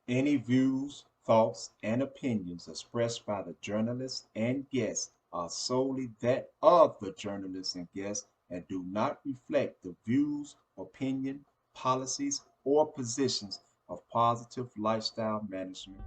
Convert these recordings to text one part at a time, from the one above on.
Any views, thoughts, and opinions expressed by the journalists and guests are solely that of the journalists and guests and do not reflect the views, opinion, policies, or positions of Positive Lifestyle Management.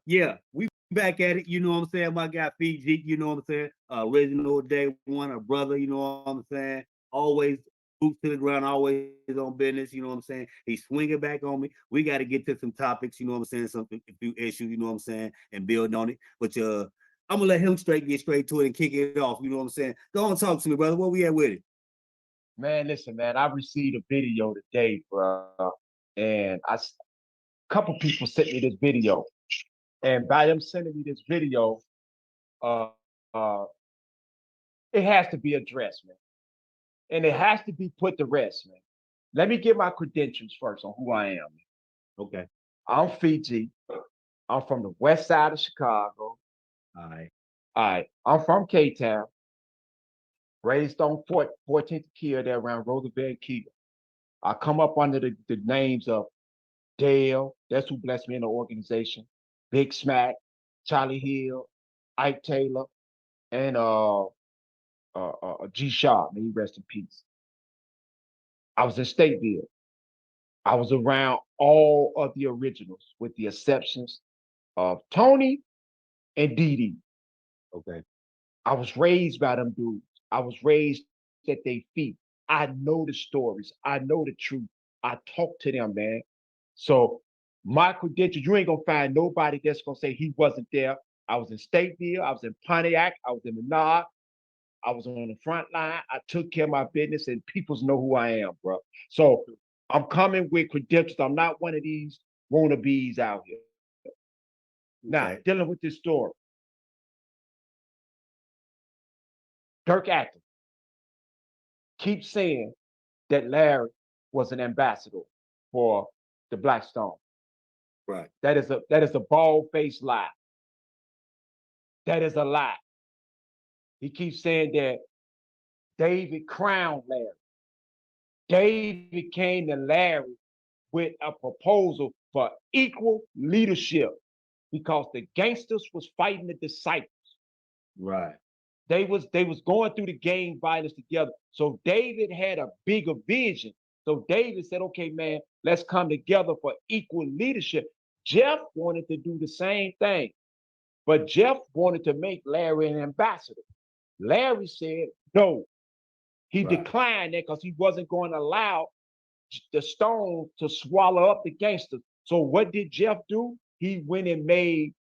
Yeah, we back at it. You know what I'm saying? My guy Fiji, you know what I'm saying? Original day one, a brother, you know what I'm saying? Always boots to the ground, always on business, you know what I'm saying? He's swinging back on me. We got to get to some topics, you know what I'm saying? Some a few issues, you know what I'm saying? And build on it. But I'm gonna let him get straight to it and kick it off, you know what I'm saying? Go on, talk to me, brother. Where we at with it? Man, listen, man, I received a video today, bro, and couple people sent me this video, and by them sending me this video, uh, it has to be addressed, man, and it has to be put to rest, man. Let me get my credentials first on who I am. Okay. I'm Fiji. I'm from the west side of Chicago. All right. All right, I'm from K Town, raised on 14th Kia there around Roosevelt and Kia. I come up under the names of Dale, that's who blessed me in the organization. Big Smack, Charlie Hill, Ike Taylor, and G Sharp. May he rest in peace. I was in Stateville. I was around all of the originals, with the exceptions of Tony and Dee Dee. Okay. I was raised by them dudes. I was raised at their feet. I know the stories. I know the truth. I talk to them, man. So my credentials, you ain't gonna find nobody that's gonna say he wasn't there. I was in Stateville, I was in Pontiac, I was in Menard, I was on the front line. I took care of my business, and people know who I am, bro. So I'm coming with credentials. I'm not one of these wannabes out here. Now, Okay. dealing with this story, Dirk Acklin keeps saying that Larry was an ambassador for the Black Stone. Right. That is a bald-faced lie. That is a lie. He keeps saying that David crowned Larry. David came to Larry with a proposal for equal leadership because the gangsters was fighting the disciples. Right. They was going through the gang violence together. So David had a bigger vision. So David said, okay, man, let's come together for equal leadership. Jeff wanted to do the same thing, but Jeff wanted to make Larry an ambassador. Larry said no. He Right. declined that because he wasn't going to allow the Stone to swallow up the gangsters. So what did Jeff do? He went and made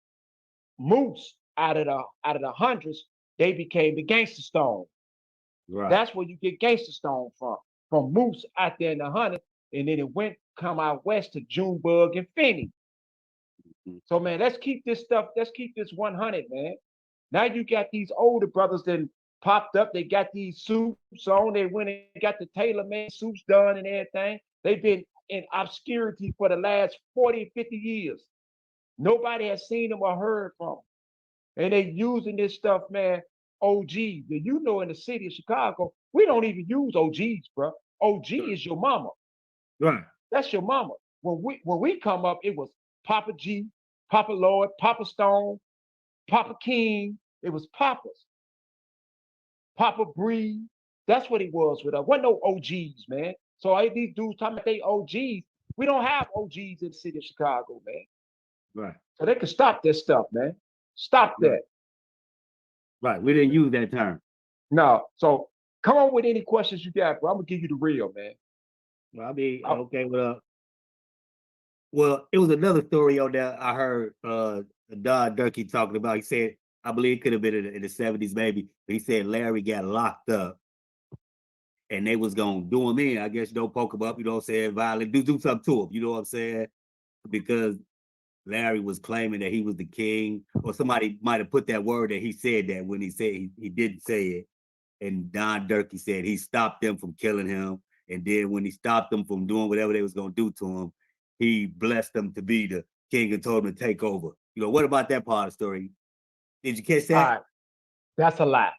Moose out of the hundreds. They became the Gangster Stone. Right. That's where you get Gangster Stone from Moose out there in the hundred, and then it went come out west to Junebug and Finney. Mhm. So man, let's keep this stuff. Let's keep this 100, man. Now you got these older brothers that popped up. They got these suits on. They went and got the tailor-made suits done and everything. They've been in obscurity for the last 40, 50 years. Nobody has seen them or heard from them. And they using this stuff, man. OGs. And you know, in the city of Chicago, we don't even use OGs, bro. OG is your mama. Right. That's your mama. When we come up, it was Papa G, Papa Lloyd, Papa Stone, Papa King. It was Papas, Papa Bree. That's what it was with us. Wasn't no OGs, man. So all these dudes talking about they OGs. We don't have OGs in the city of Chicago, man. Right. So they can stop this stuff, man. Stop Right. that. Right. We didn't use that term. No. So come on with any questions you got, bro. I'm gonna give you the real, man. Well, I mean, I, okay, well, it was another story on there I heard Don Durkee talking about. He said, I believe it could have been in the 70s, maybe. But he said Larry got locked up and they was gonna do him in. I guess poke him up, you know what I'm saying, violent, do something to him, you know what I'm saying? Because Larry was claiming that he was the king, or somebody might have put that word that he said that when he said he didn't say it. And Don Dirk said he stopped them from killing him. And then when he stopped them from doing whatever they was gonna do to him, he blessed them to be the king and told them to take over. You know, what about that part of the story? Did you catch All that? right, that's a lie.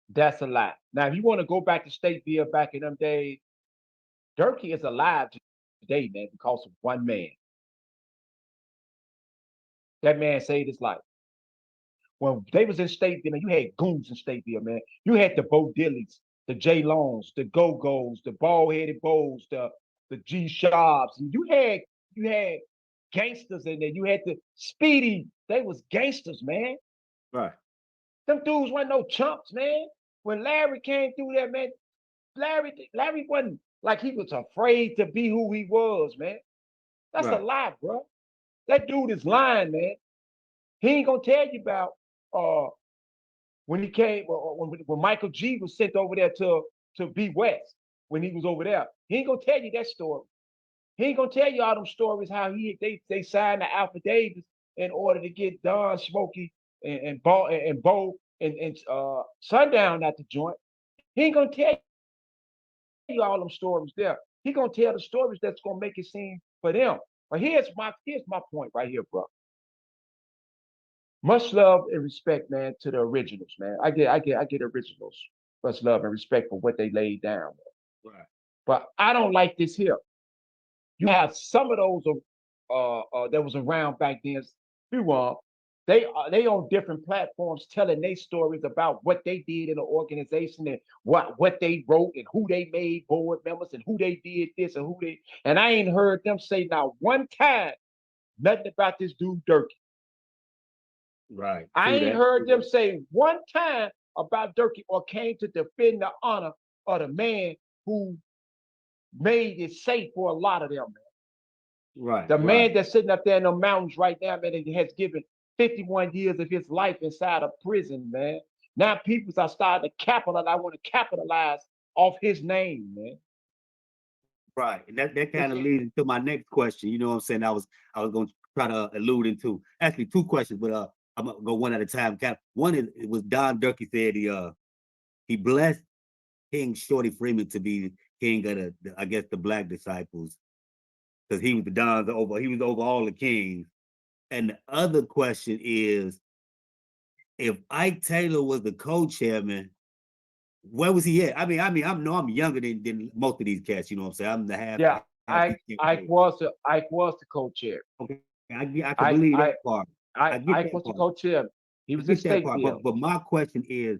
That's a lie. Now, if you want to go back to Stateville back in them days, Dirk is alive today, man, because of one man. That man saved his life. When they was in Stateville, you had goons in Stateville, man. You had the Bo Dillies, the J Longs, the Go Go's, the bald headed Bows, the G Sharps, and you had gangsters in there. You had the Speedy. They was gangsters, man. Right. Them dudes weren't no chumps, man. When Larry came through there, man, Larry wasn't like he was afraid to be who he was, man. That's a Right. lie, bro. That dude is lying, man. He ain't gonna tell you about uh when he came when Michael G was sent over there to be West when he was over there. He ain't gonna tell you that story. He ain't gonna tell you all them stories how they signed the affidavits in order to get Don Smokey and Bo and Sundown at the joint. He ain't gonna tell you all them stories there. He gonna tell the stories that's gonna make it seem for them. But here's my point right here, bro. Much love and respect, man, to the originals, man. I get originals. Much love and respect for what they laid down. Right. But I don't like this here. You have some of those that was around back then. Few they on different platforms telling their stories about what they did in the organization and what they wrote and who they made board members and who they did this and who they and I ain't heard them say not one time nothing about this dude Dirk. Right. I True ain't that. heard them say one time about Dirk or came to defend the honor of the man who made it safe for a lot of them. Right. The Right. man that's sitting up there in the mountains right now, man, and has given 51 years of his life inside of prison, man. Now people are starting to capitalize. I want to capitalize off his name, man. Right. And that kind It's of leads into my next question. You know what I'm saying? I was gonna try to allude into actually two questions, but I'm gonna go one at a time. One is it was Don Durkee said he blessed King Shorty Freeman to be king of the I guess the black disciples because he was the Don's over he was over all the kings. And the other question is if Ike Taylor was the co-chairman, where was he at? I'm younger than most of these cats. You know what I'm saying? I'm the yeah. half Ike was the co-chair. okay. I can Ike believe that Ike part. I get Ike that was the part. co-chair. He I was in get that part. Stateville. But my question is,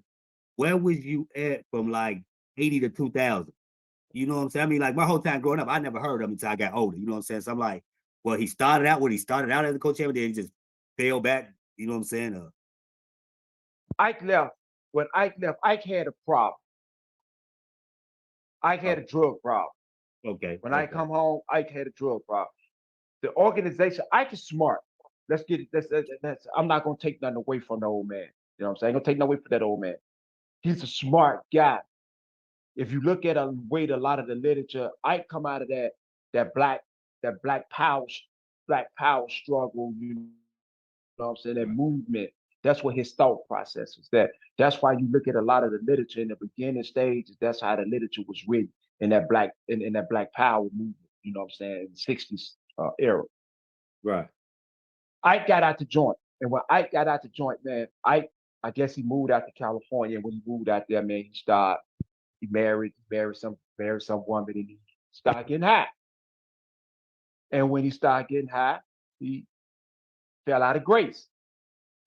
where was you at from like 80 to 2000? You know what I'm saying? I mean, like my whole time growing up, I never heard of him until I got older. You know what I'm saying? So I'm like, well, he started out as a co-chairman, then he just fell back. You know what I'm saying? Ike left. When Ike left, Ike had a problem. Ike had Oh, a drug problem. okay, When I okay, come home, Ike had a drug problem. The organization, Ike is smart. Let's get it. I'm not gonna take nothing away from the old man. You know what I'm saying? I ain't gonna take nothing away from that old man. He's a smart guy. If you look at a way a lot of the literature, Ike come out of that black that black power struggle. You know what I'm saying? That right, movement. That's what his thought process was. That's why you look at a lot of the literature in the beginning stages. That's how the literature was written in that black power movement. You know what I'm saying? In the '60s era. right, Ike got out the joint. And when Ike got out the joint, man, I guess he moved out to California. And when he moved out there, man, he married some woman and he started getting high. And when he started getting high, he fell out of grace.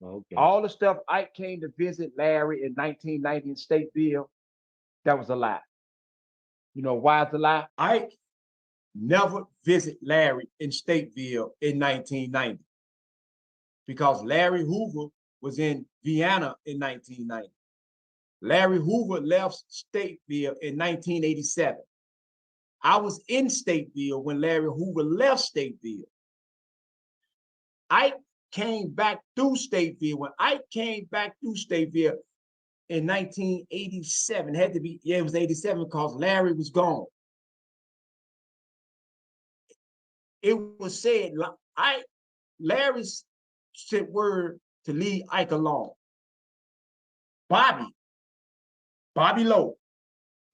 okay. All the stuff Ike came to visit Larry in 1990 in Stateville, that was a lie. You know why it's a lie? Ike never visit Larry in Stateville in 1990 because Larry Hoover was in Vienna in 1990. Larry Hoover left Stateville in 1987. I was in Stateville when Larry Hoover left Stateville. Ike came back through Stateville. When Ike came back through Stateville, in 1987. It had to be, yeah, it was 87 because Larry was gone. It was said, Larry sent word to leave Ike alone. Bobby Lowe,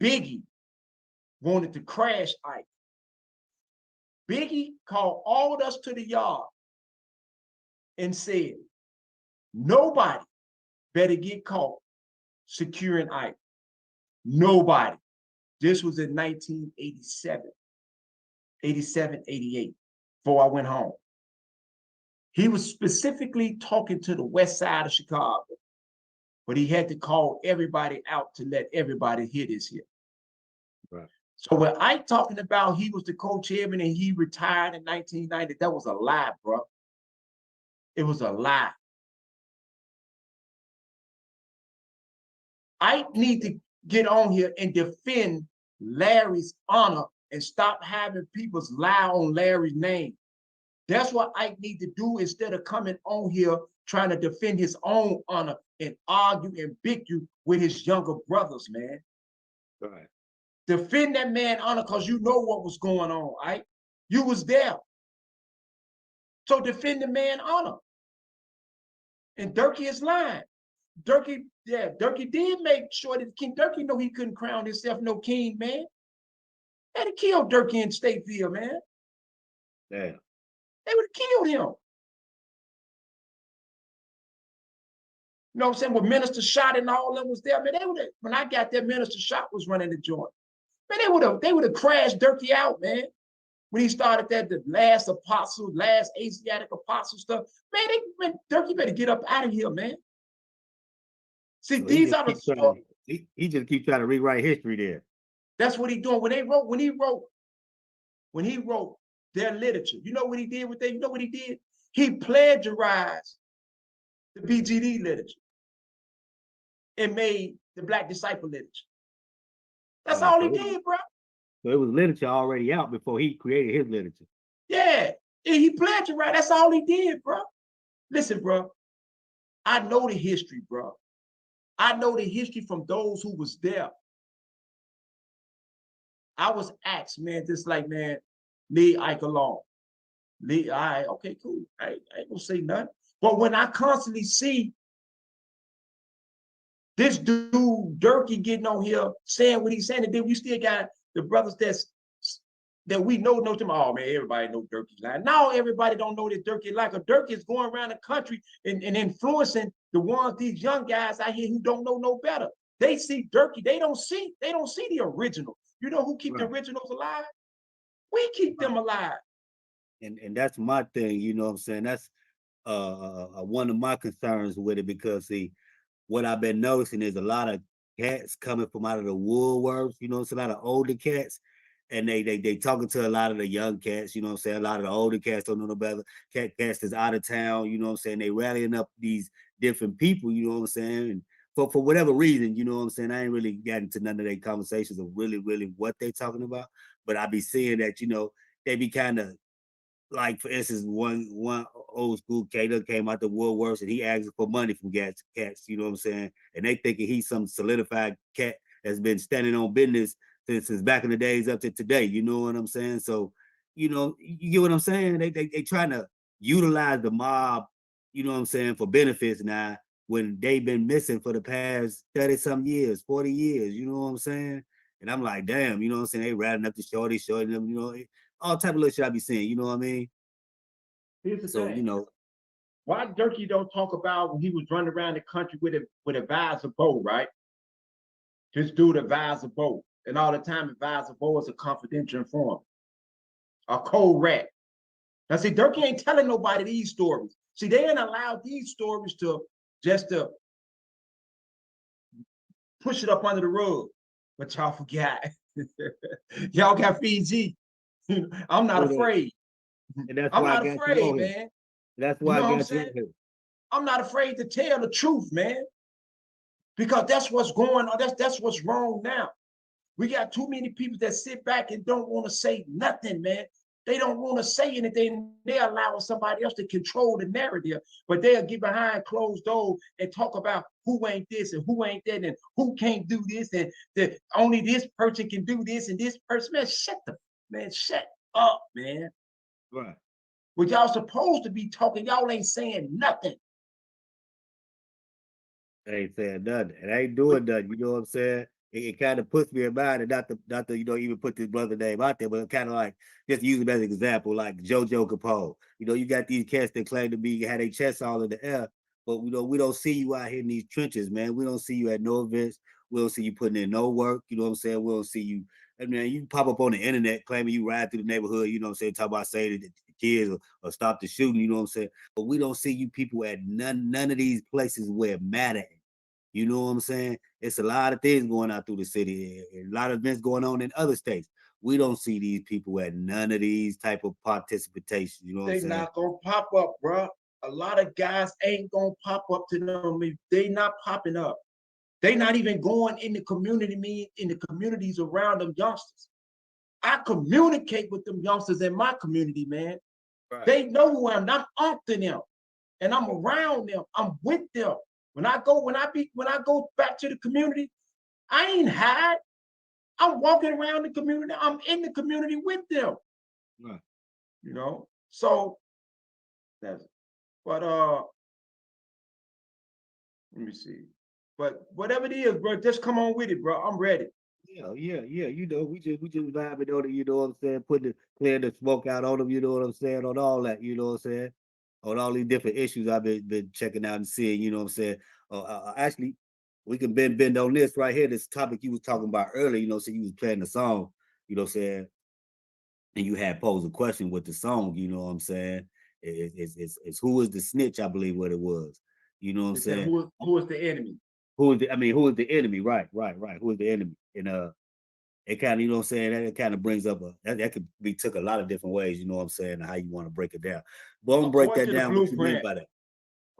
Biggie wanted to crash Ike. Biggie called all of us to the yard and said, nobody better get caught securing Ike. Nobody. This was in 1987, 87, 88, before I went home. He was specifically talking to the west side of Chicago, but he had to call everybody out to let everybody hear this here. Right. So when Ike talking about he was the co-chairman and he retired in 1990, that was a lie, bro. It was a lie. Ike need to get on here and defend Larry's honor and stop having people lie on Larry's name. That's what Ike need to do instead of coming on here trying to defend his own honor and argue and bicker with his younger brothers, man. Right. Defend that man honor because you know what was going on, Ike. You was there. So defend the man honor. And Dirky is lying. Dirky did make sure that King Dirky know he couldn't crown himself no king, man. They had to kill Dirky in Stateville, man. Yeah. They would have killed him. You know what I'm saying? When Minister Shot and all them was there, man, they would have, when I got there, Minister Shot was running the joint. Man, they would have crashed Dirky out, man. When he started that, the last apostle, last Asiatic apostle stuff, man, Dirky better get up out of here, man. See, So these are the stories. He just keeps trying to rewrite history there. That's what he doing. When he wrote their literature, you know what he did with that? You know what he did? He plagiarized the BGD literature and made the Black Disciple literature. That's all he did, bro. So it was literature already out before he created his literature. Yeah, and he plagiarized. That's all he did, bro. Listen, bro, I know the history, bro. I know the history from those who was there. I was asked, man, just like, man, leave Ike alone. All right, okay, cool. I ain't gonna say nothing. But when I constantly see this dude, Dirky, getting on here saying what he's saying, and then we still got the brothers that we know them. Oh, man, everybody know Dirky's lying. Now everybody don't know that Dirky like. Dirky is going around the country and influencing these young guys out here who don't know no better. They see Dirky, they don't see the original. You know who keep the originals alive? We keep them alive. And that's my thing, you know what I'm saying? That's one of my concerns with it, because see, what I've been noticing is a lot of cats coming from out of the woodworks, you know, it's a lot of older cats, and they talking to a lot of the young cats, you know what I'm saying? A lot of the older cats don't know no better. Cats that's out of town, you know what I'm saying? They rallying up these different people, you know what I'm saying? And for whatever reason, you know what I'm saying? I ain't really gotten to none of their conversations of really what they talking about, but I be seeing that, you know, they be kind of, like, for instance, one old school cat that came out the woodworks and he asked for money from cats, you know what I'm saying? And they thinking he's some solidified cat that's been standing on business since back in the days up to today, you know what I'm saying? So, you know, you get what I'm saying? They trying to utilize the mob, you know what I'm saying, for benefits now, when they've been missing for the past 30-some years, 40 years, you know what I'm saying? And I'm like, damn, you know what I'm saying? They ratting up the shorty them, you know, all type of little shit I be seeing, you know what I mean? Here's the So, thing. you know, why Dirky don't talk about when he was running around the country with Advisor Bo, right? This dude Advisor Bo. And all the time Advisor Bo is a confidential informant, a cold rat. Now see, Dirky ain't telling nobody these stories. See, they ain't allowed these stories to push it up under the rug. But y'all forgot. Y'all got Fiji. I'm not afraid. And that's I'm why not I got afraid, man. That's why you know I what I'm got saying? you. I'm not afraid to tell the truth, man. Because that's what's going on. That's what's wrong now. We got too many people that sit back and don't want to say nothing, man. They don't want to say anything. They're allowing somebody else to control the narrative, but they'll get behind closed doors and talk about who ain't this and who ain't that and who can't do this and that only this person can do this and this person. Man, shut up, man. Right. What y'all supposed to be talking, y'all ain't saying nothing. Ain't saying nothing. It ain't doing nothing. You know what I'm saying? It kind of puts me in mind, and not to even put this brother name out there, but kind of like just use him as an example, like JoJo Capone. You got these cats that claim to be had their chests all in the air, but we don't see you out here in these trenches, man. We don't see you at no events. We don't see you putting in no work. You know what I'm saying? We don't see you. I mean, you pop up on the internet claiming you ride through the neighborhood. You know what I'm saying? Talk about saying that the kids or stop the shooting. You know what I'm saying? But we don't see you people at none of these places where it matters. You know what I'm saying? It's a lot of things going on through the city, a lot of events going on in other states. We don't see these people at none of these type of participation. You know what I'm They saying? not gonna pop up, bro. A lot of guys ain't gonna pop up to them. They not popping up. They not even going in the community, in the communities around them youngsters. I communicate with them youngsters in my community, man. Right. They know who I am. I'm up to them, and I'm around them. I'm with them. When I go back to the community, I ain't hide. I'm walking around the community. I'm in the community with them. Right. So that's. But let me see. But whatever it is, bro, just come on with it, bro. I'm ready. Yeah. We just vibing on it. You know what I'm saying? Clearing the smoke out on them. You know what I'm saying? On all that. You know what I'm saying? On all these different issues I've been checking out and seeing. You know what I'm saying? Actually, we can bend on this right here. This topic you was talking about earlier. You know, so you was playing the song. You know what I'm saying? And you had posed a question with the song. You know what I'm saying? It's who is the snitch? I believe what it was. You know what I'm saying? Who is the enemy? Who is the enemy? Right. Who is the enemy? And it kind of, you know what I'm saying, that kind of brings up that could be took a lot of different ways, you know what I'm saying, and how you want to break it down. But I'm gonna break that down. What you mean by that?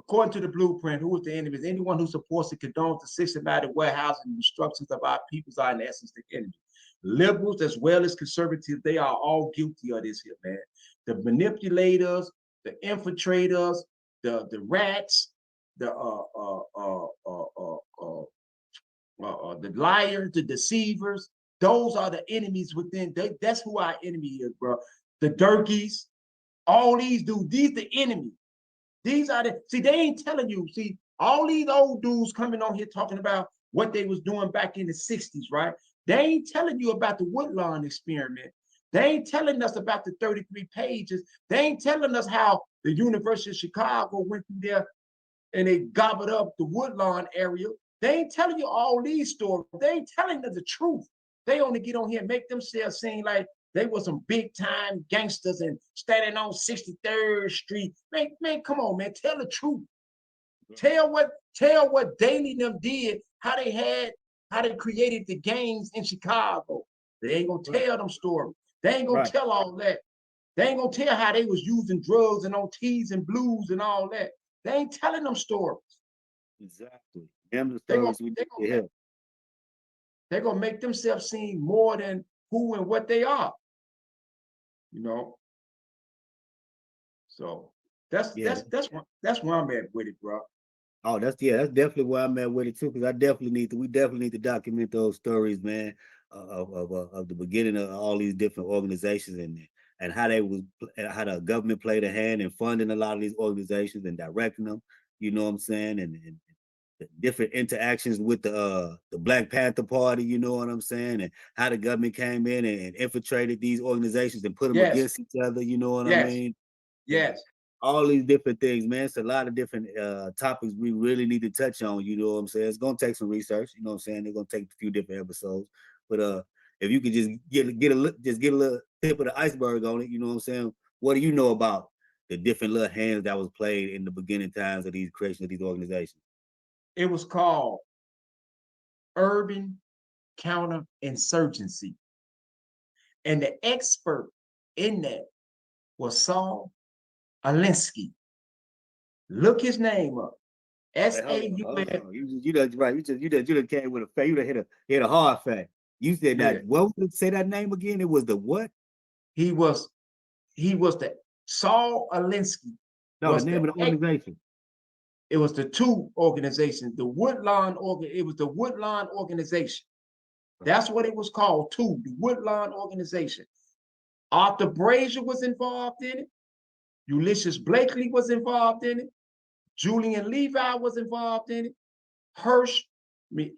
According to the blueprint, who is the enemy? Is anyone who supports and condones the systematic warehousing and destructions of our peoples are in essence the enemy. Liberals as well as conservatives, they are all guilty of this here, man. The manipulators, the infiltrators, the rats, the liars, the deceivers. Those are the enemies within. That's who our enemy is, bro. The Dirkies, all these dudes, these the enemy. These are see, they ain't telling you. See, all these old dudes coming on here talking about what they was doing back in the 60s, right? They ain't telling you about the Woodlawn experiment. They ain't telling us about the 33 pages. They ain't telling us how the University of Chicago went through there and they gobbled up the Woodlawn area. They ain't telling you all these stories. They ain't telling us the truth. They only get on here and make themselves seem like they were some big time gangsters and standing on 63rd Street. Man, come on, man. Tell the truth. Tell what Daly them did, how they created the gangs in Chicago. They ain't gonna tell them stories. They ain't gonna tell all that. They ain't gonna tell how they was using drugs and on T's and blues and all that. They ain't telling them stories. Exactly. Them the stories we need to hear. They're gonna make themselves seem more than who and what they are. So that's where I'm at with it, bro. Oh, that's definitely where I'm at with it too, because we definitely need to document those stories, man, of the beginning of all these different organizations and how how the government played a hand in funding a lot of these organizations and directing them, you know what I'm saying, and the different interactions with the Black Panther Party, you know what I'm saying, and how the government came in and infiltrated these organizations and put them against each other, you know what I mean? Yes. All these different things, man. It's a lot of different topics we really need to touch on, you know what I'm saying? It's gonna take some research, you know what I'm saying? They're gonna take a few different episodes. But if you could just get a little tip of the iceberg on it, you know what I'm saying? What do you know about the different little hands that was played in the beginning times of these creation of these organizations? It was called urban counterinsurgency. And the expert in that was Saul Alinsky. Look his name up. S-A-U-N. You done right. You done came with a fact. You done hit a hard fact. You said that. What was it? Say that name again? It was the what? He was he was the Saul Alinsky No, the was name the of the organization. it was the two organizations, the Woodlawn it was the Woodlawn organization. That's what it was called too, the Woodlawn organization. Arthur Brazier was involved in it. Ulysses Blakely was involved in it. Julian Levi was involved in it. Hirsch,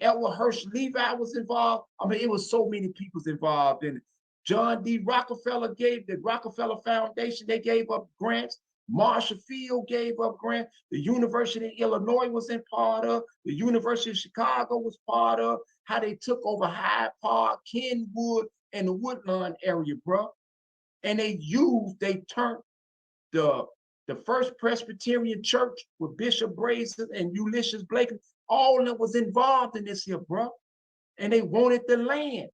Edward Hirsch Levi was involved. I mean, it was so many people involved in it. John D. Rockefeller gave the Rockefeller Foundation, they gave up grants. Marshall Field gave up grants. The University of Illinois was in part of. The University of Chicago was part of. How they took over Hyde Park, Kenwood, and the Woodlawn area, bro. And they turned the First Presbyterian Church with Bishop Brazen and Ulysses Blakely, all that was involved in this here, bro. And they wanted the land.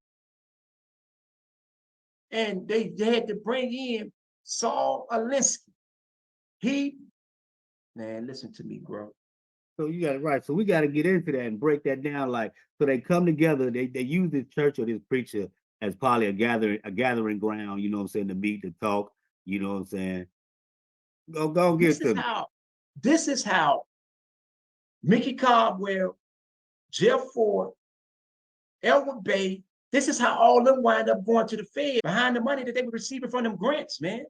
And they had to bring in Saul Alinsky. Man, listen to me, bro. So you got it right. So we got to get into that and break that down. Like, so they come together, they use this church or this preacher as probably a gathering ground, you know what I'm saying, to meet, to talk, you know what I'm saying? Go get to me. This is how Mickey Caldwell, Jeff Ford, Elwood Bay, this is how all of them wind up going to the Fed behind the money that they were receiving from them grants, man.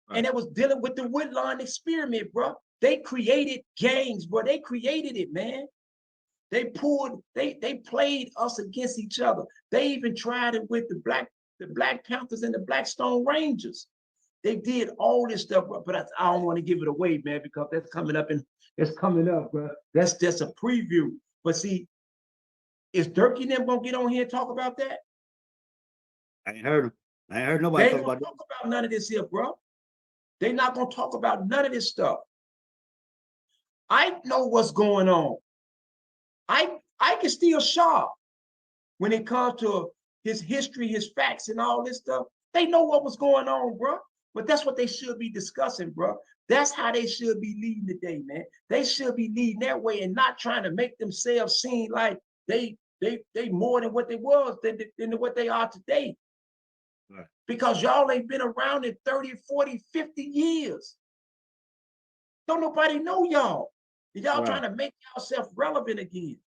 Right. And it was dealing with the Woodlawn experiment, bro. They created gangs, bro. They created it, man. They played us against each other. They even tried it with the Black Panthers and the Blackstone Rangers. They did all this stuff, bro, but I don't want to give it away, man, because that's coming up, bro. That's just a preview. But see, is Dirk and them gonna get on here and talk about that? I ain't heard them. I ain't heard nobody talk about none of this here, bro. They're not gonna talk about none of this stuff. I know what's going on. I can still sharp when it comes to his history, his facts, and all this stuff. They know what was going on, bro. But that's what they should be discussing, bro. That's how they should be leading today, man. They should be leading that way and not trying to make themselves seem like they more than what they was than what they are today. Right. Because y'all ain't been around in 30, 40, 50 years. Don't nobody know y'all. Y'all right. Trying to make yourself relevant again.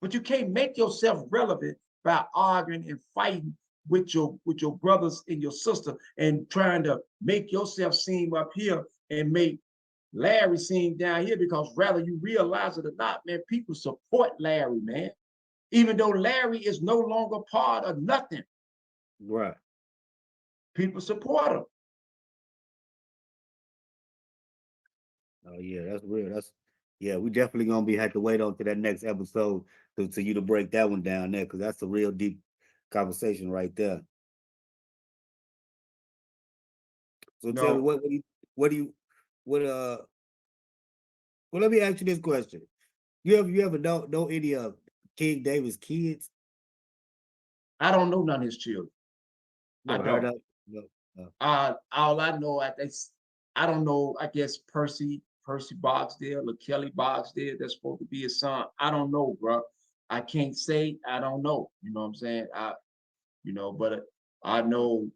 But you can't make yourself relevant by arguing and fighting with your brothers and your sister and trying to make yourself seem up here and make Larry seem down here, because rather you realize it or not, man, people support Larry, man. Even though Larry is no longer part of nothing. Right. People support him. Oh yeah, that's real. We definitely gonna have to wait on to that next episode to you to break that one down there, because that's a real deep conversation right there. So tell me, well, let me ask you this question. You ever know any of King David's kids? I don't know none of his children. No, I don't. No. All I know, I don't know, I guess Percy Boxdale or Kelly Boxdale, that's supposed to be his son. I don't know, bro. I can't say, I don't know. You know what I'm saying? But I know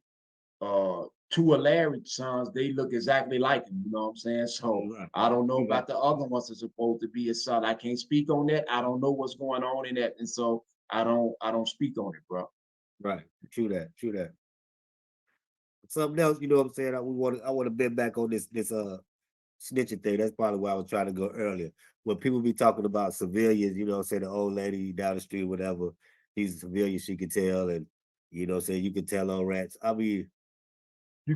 two of Larry's sons, they look exactly like him, you know what I'm saying? So right. I don't know about the other ones that's supposed to be his son. I can't speak on that. I don't know what's going on in that. And so I don't speak on it, bro. Right. True that. Something else, you know what I'm saying? I want to bend back on this snitching thing. That's probably why I was trying to go earlier. When people be talking about civilians, you know what I'm saying, the old lady down the street, whatever, he's a civilian, she can tell, and you know what I'm saying, you can tell on rats. I mean,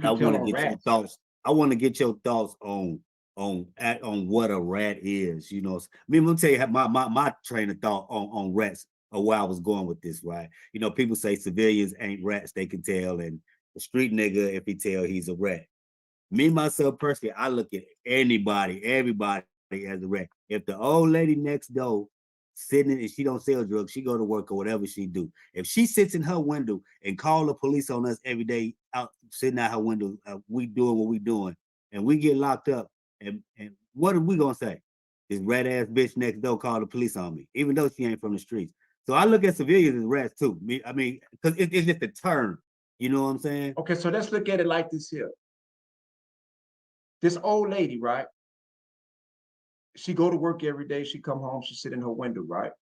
I want to get your thoughts. I want to get your thoughts on what a rat is. You know, let me tell you my train of thought on rats or where I was going with this, right? You know, people say civilians ain't rats, they can tell, and the street nigga, if he tell, he's a rat. Me, myself, personally, I look at everybody as a rat. If the old lady next door sitting and she don't sell drugs, she go to work or whatever she do. If she sits in her window and call the police on us every day, out sitting out her window, we doing what we doing, and we get locked up, and what are we gonna say? This rat ass bitch next door called the police on me, even though she ain't from the streets. So I look at civilians as rats too. I mean, because it's just a term. You know what I'm saying? Okay, so let's look at it like this here. This old lady, right? She go to work every day. She come home. She sit in her window, right?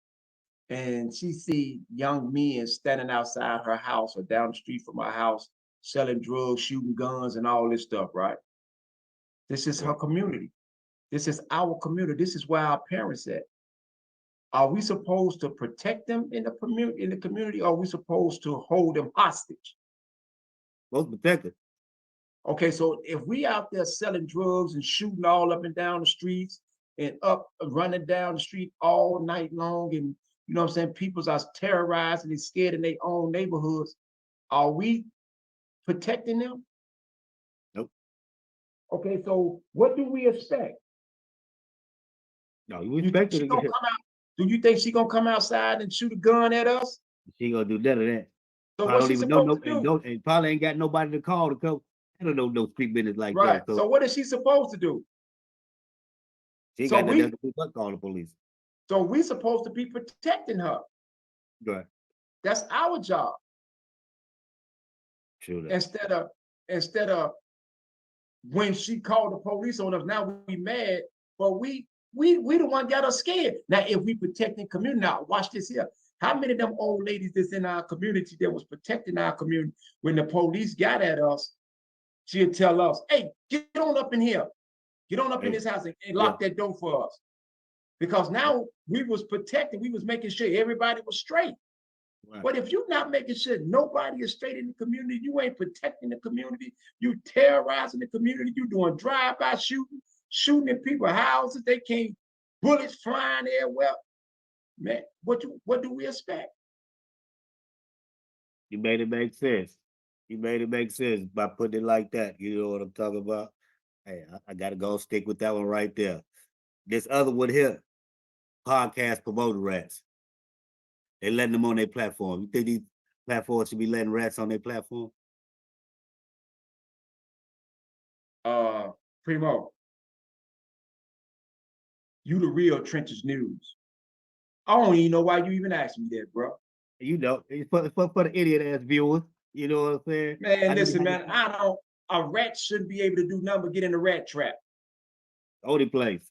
And she see young men standing outside her house or down the street from her house, selling drugs, shooting guns, and all this stuff, right? This is her Right. community. This is our community. This is where our parents at. Are we supposed to protect them in the community? Or are we supposed to hold them hostage? Most protected. Okay, so if we out there selling drugs and shooting all up and down the streets and up running down the street all night long, and you know what I'm saying, people's are terrorized and they're scared in their own neighborhoods, are we protecting them? Nope. Okay, so what do we expect? No, you You think expect her she to gonna get. come out? Do you think she gonna come outside and shoot a gun at us? She ain't gonna do none of that. So Probably what's don't she even know supposed no to and do? don't and probably ain't got nobody to call to come. I don't know no street business like Right. that. So So what is she supposed to do? she ain't So got nothing else we to do but call the police. so we supposed to be protecting her. Right. That's our job. True that. Instead of when she called the police on us, now we mad, but we the one got us scared. Now, if we protecting community, now watch this here. How many of them old ladies that's in our community that was protecting our community when the police got at us, she'd tell us, hey, get on up in here. Get on up in Hey, this house and yeah. lock that door for us. Because now we was protecting, we was making sure everybody was straight. Right. But if you're not making sure nobody is straight in the community, you ain't protecting the community, you terrorizing the community, you doing drive-by shooting, shooting in people's houses, they can't, bullets flying everywhere. Man, what do we expect? You made it make sense. You made it make sense by putting it like that. You know what I'm talking about? Hey, I gotta go stick with that one right there. This other one here, podcast promoter rats. They letting them on their platform. You think these platforms should be letting rats on their platform? Primo, you the real trenches news. I don't even know why you even asked me that, bro. You know, it's for the idiot ass viewers. You know what I'm saying? Man, I need listen, man, a rat shouldn't be able to do nothing but get in the rat trap. only place.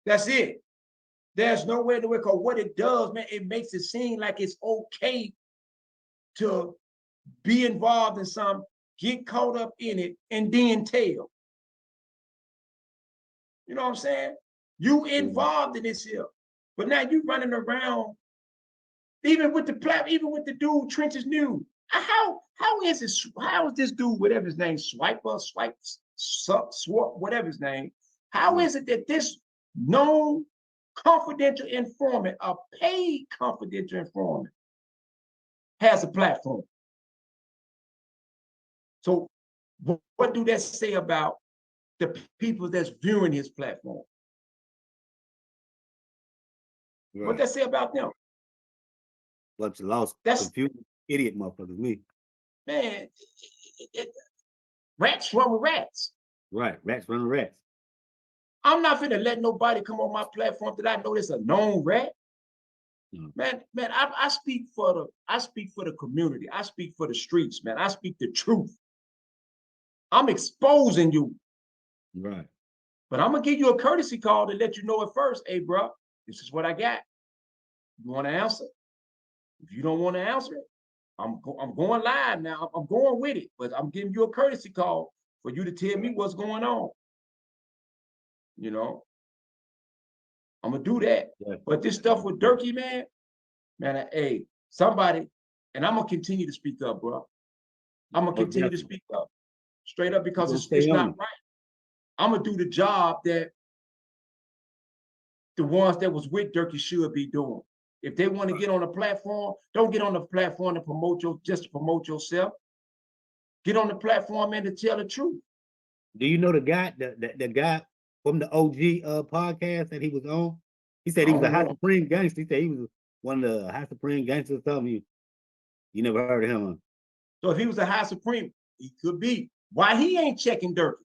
That's it. There's nowhere to work. Because what it does, man, it makes it seem like it's okay to be involved in some, get caught up in it, and then tell. You know what I'm saying? You involved in this here, but now you running around, even with the dude Trenches New. How is it? How is this dude, whatever his name, Swap, whatever his name? How is it that this known confidential informant, a paid confidential informant, has a platform? So what do that say about the people that's viewing his platform? Right. What that say about them? Bunch of lost, That's, confused, idiot motherfuckers. Me. man, rats run with rats. Right. Rats running rats. I'm not finna let nobody come on my platform that I know is a known rat. Mm. Man, I speak for the community. I speak for the streets, man. I speak the truth. I'm exposing you. Right. But I'm gonna give you a courtesy call to let you know at first. Hey, bro, this is what I got. You want to answer? If you don't want to answer it, I'm going live now. I'm going with it, but I'm giving you a courtesy call for you to tell me what's going on. You know, I'm gonna do that. Yeah. But this stuff with Dirky, man, hey, somebody, and I'm gonna continue to speak up, bro. I'm gonna continue to speak up straight up because it's not right. I'm gonna do the job that the ones that was with Dirky should be doing. If they want to get on a platform, don't get on the platform to just to promote yourself. Get on the platform and to tell the truth. Do you know the guy, the guy from the OG podcast that he was on? He said he was a high supreme gangster. He said he was one of the high supreme gangsters. Tell me, you never heard of him? Huh? So if he was a high supreme, he could be. Why he ain't checking Dirk?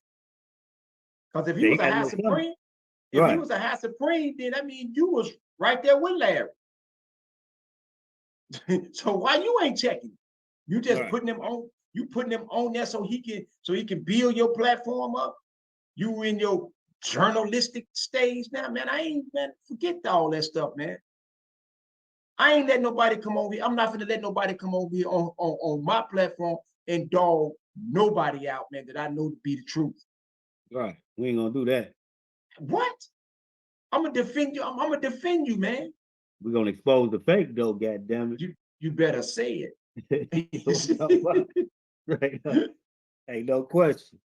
Because if he was a high supreme, if he was a high supreme, then that means you was right there with Larry. So why you ain't checking? You just putting him on. You putting him on there so he can build your platform up. You in your journalistic stage now, man. I ain't, man, forget all that stuff, man. I ain't letting nobody come over here. I'm not gonna let nobody come over here on my platform and dog nobody out, man, that I know to be the truth. Right. We ain't gonna do that. What? I'm gonna defend you. I'm gonna defend you, man. We're gonna expose the fake though, god damn it. You better say it. Right. Ain't no question.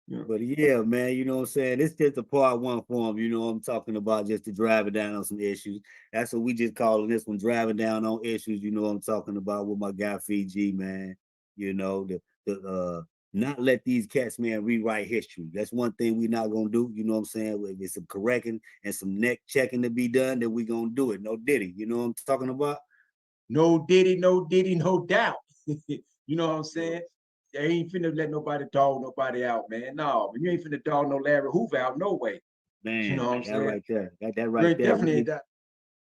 Yeah. But yeah, man, you know what I'm saying? It's just a part one form, you know what I'm talking about, just to drive it down on some issues. That's what we just calling this one, driving down on issues, you know what I'm talking about with my guy Fiji, man. You know, the not let these cats, man, rewrite history. That's one thing we're not gonna do, you know what I'm saying? If it's some correcting and some neck checking to be done, then we gonna do it. No diddy, you know what I'm talking about? No diddy, no doubt. You know what I'm saying? They ain't finna let nobody dog nobody out, man. No, you ain't finna dog no Larry Hoover out, no way. Man, you know what I'm that saying? right there, that right there definitely that.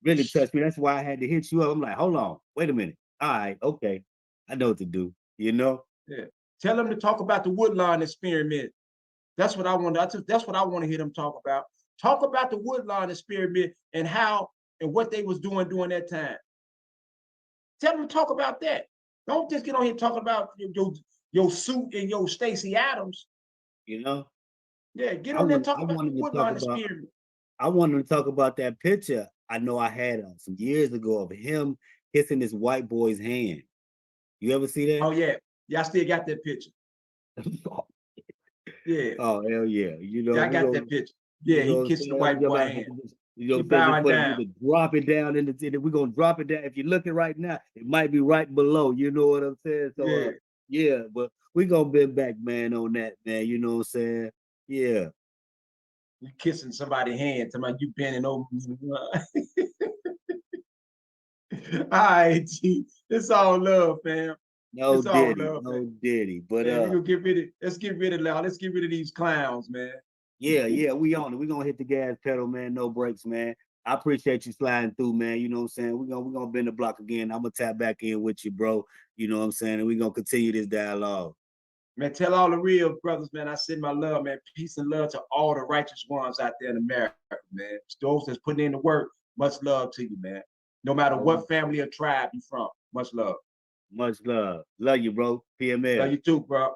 Really touched me. That's why I had to hit you up. I'm like, hold on, wait a minute. All right, okay, I know what to do. You know? Yeah. Tell them to talk about the Woodlawn experiment. That's what I want. That's what I want to hear them talk about. Talk about the Woodlawn experiment and how and what they was doing during that time. Tell them to talk about that. Don't just get on here talking about your suit and your Stacey Adams. You know? Yeah, get on there and talk about the Woodlawn experiment. I wanted to talk about that picture I know I had some years ago of him kissing this white boy's hand. You ever see that? Oh yeah, I still got that picture. Yeah. Oh hell yeah! You know, yeah, I got that picture. Yeah, you know he kissing the white boy hand. You know, he bowing down. To drop it down in the. We're gonna drop it down. If you're looking right now, it might be right below. You know what I'm saying? So yeah, yeah, but we gonna bend back, man, on that, man. You know what I'm saying? Yeah. You kissing somebody's hand, somebody you bending over. All right, G. It's all love, fam. No It's all diddy, love, no man. diddy. But we gonna get rid of. Let's get rid of now. Let's get rid of these clowns, man. Yeah, we on it. We're gonna hit the gas pedal, man. No brakes, man. I appreciate you sliding through, man. You know what I'm saying? We're gonna bend the block again. I'm gonna tap back in with you, bro. You know what I'm saying? And we're gonna continue this dialogue. Man, tell all the real brothers, man, I send my love, man. Peace and love to all the righteous ones out there in America, man. Those that's putting in the work, much love to you, man. No matter what family or tribe you from, much love. Much love. Love you, bro. PML. Love you too, bro.